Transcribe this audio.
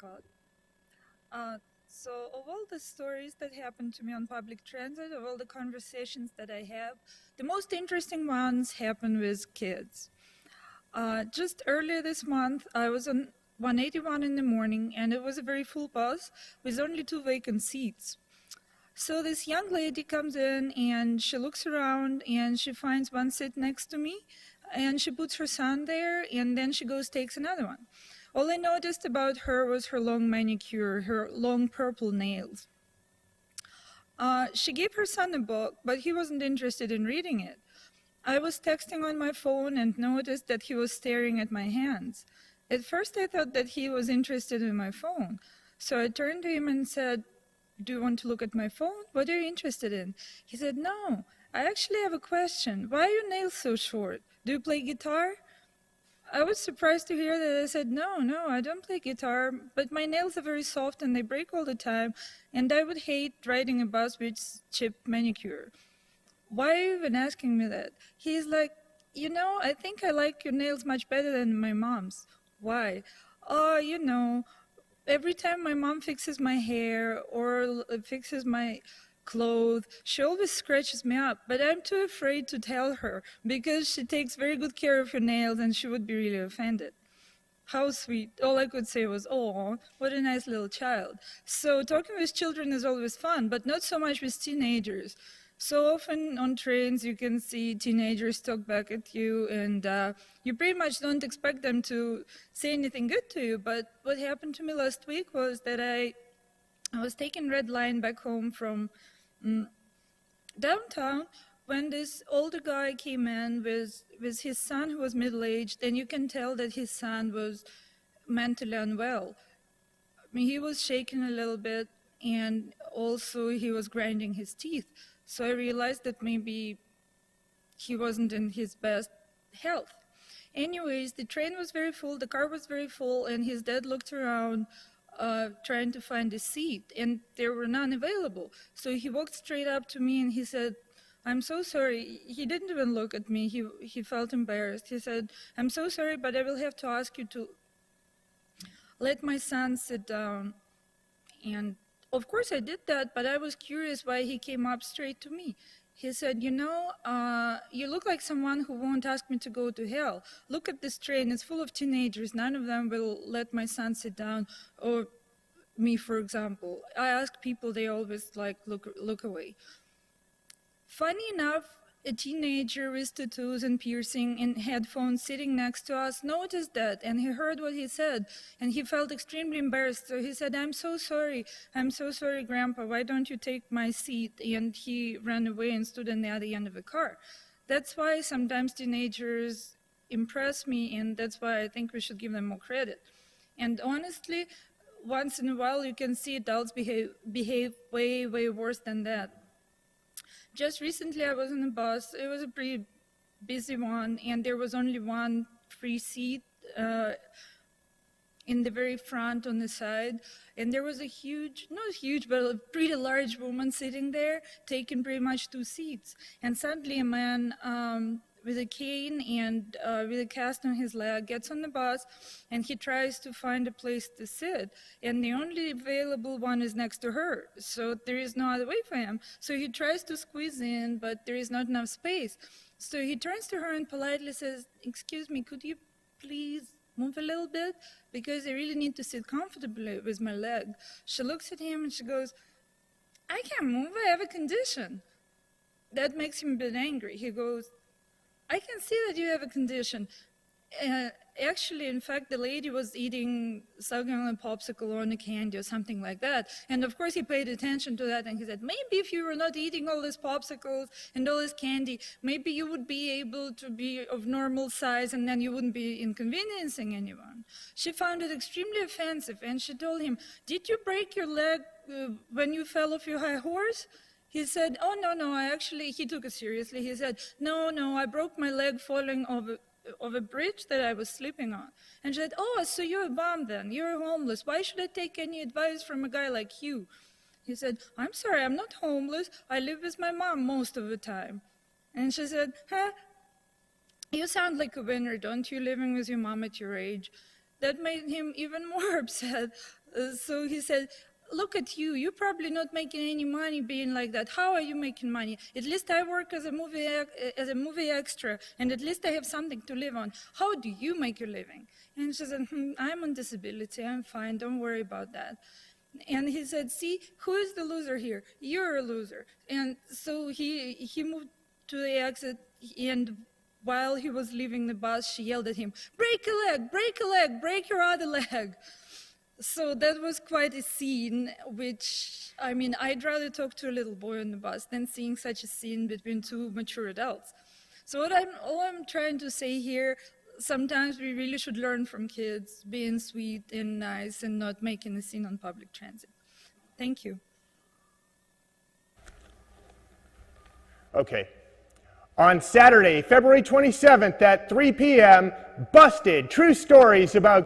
record. So of all the stories that happen to me on public transit, of all the conversations that I have, the most interesting ones happen with kids. Just earlier this month, I was on 181 in the morning, and it was a very full bus with only 2 vacant seats. So this young lady comes in, and she looks around, and she finds one seat next to me, and she puts her son there, and then she goes takes another one. All I noticed about her was her long manicure, her long purple nails. She gave her son a book, but he wasn't interested in reading it. I was texting on my phone and noticed that he was staring at my hands. At first I thought that he was interested in my phone. So I turned to him and said, "Do you want to look at my phone? What are you interested in?" He said, "No, I actually have a question. Why are your nails so short? Do you play guitar?" I was surprised to hear that. I said, no, I don't play guitar, but my nails are very soft and they break all the time, and I would hate riding a bus with chipped manicure. Why are you even asking me that? He's like, I think I like your nails much better than my mom's. Why? Oh, every time my mom fixes my hair or fixes my clothes, she always scratches me up, but I'm too afraid to tell her because she takes very good care of her nails and she would be really offended. How sweet. All I could say was, "Oh, what a nice little child." So talking with children is always fun, but not so much with teenagers. So often on trains you can see teenagers talk back at you, and you pretty much don't expect them to say anything good to you. But what happened to me last week was that I was taking Red Line back home from downtown when this older guy came in with his son who was middle-aged, and you can tell that his son was mentally unwell. I mean, he was shaking a little bit, and also he was grinding his teeth. So I realized that maybe he wasn't in his best health. Anyways, the train was very full, the car was very full, and his dad looked around trying to find a seat, and there were none available. So he walked straight up to me and he said, "I'm so sorry." He didn't even look at me. He felt embarrassed. He said, "I'm so sorry, but I will have to ask you to let my son sit down." And of course I did that, but I was curious why he came up straight to me. He said, "You look like someone who won't ask me to go to hell. Look at this train, it's full of teenagers. None of them will let my son sit down, or me, for example. I ask people, they always look away." Funny enough, a teenager with tattoos and piercing and headphones sitting next to us noticed that, and he heard what he said, and he felt extremely embarrassed. So he said, I'm so sorry, Grandpa, why don't you take my seat?" And he ran away and stood on the other end of the car. That's why sometimes teenagers impress me, and that's why I think we should give them more credit. And honestly, once in a while you can see adults behave way, way worse than that. Just recently I was on a bus. It was a pretty busy one, and there was only one free seat in the very front on the side. And there was a not huge, but a pretty large woman sitting there, taking pretty much 2 seats. And suddenly a man with a cane and with a cast on his leg gets on the bus, and he tries to find a place to sit. And the only available one is next to her, so there is no other way for him. So he tries to squeeze in, but there is not enough space. So he turns to her and politely says, "Excuse me, could you please move a little bit? Because I really need to sit comfortably with my leg." She looks at him and she goes, "I can't move, I have a condition." That makes him a bit angry. He goes, "I can see that you have a condition." Actually, in fact, the lady was sucking on a popsicle or on a candy or something like that. And of course he paid attention to that, and he said, "Maybe if you were not eating all these popsicles and all this candy, maybe you would be able to be of normal size, and then you wouldn't be inconveniencing anyone." She found it extremely offensive, and she told him, "Did you break your leg when you fell off your high horse?" He said, "Oh, no, he took it seriously. He said, no, I broke my leg falling off a bridge that I was sleeping on." And she said, "Oh, so you're a bum then, you're homeless. Why should I take any advice from a guy like you?" He said, "I'm sorry, I'm not homeless. I live with my mom most of the time." And she said, "You sound like a winner, don't you, living with your mom at your age?" That made him even more upset. So he said, look at you, you're probably not making any money being like that. How are you making money? At least I work as a movie extra, and at least I have something to live on. How do you make your living? And she said, I'm on disability, I'm fine, don't worry about that. And he said, see, who is the loser here? You're a loser. And so he moved to the exit, and while he was leaving the bus, she yelled at him, break a leg, break a leg, break your other leg. So that was quite a scene, which, I mean, I'd rather talk to a little boy on the bus than seeing such a scene between two mature adults. So all I'm trying to say here, sometimes we really should learn from kids, being sweet and nice and not making a scene on public transit. Thank you. Okay. On Saturday, February 27th at 3 p.m., Busted! True Stories about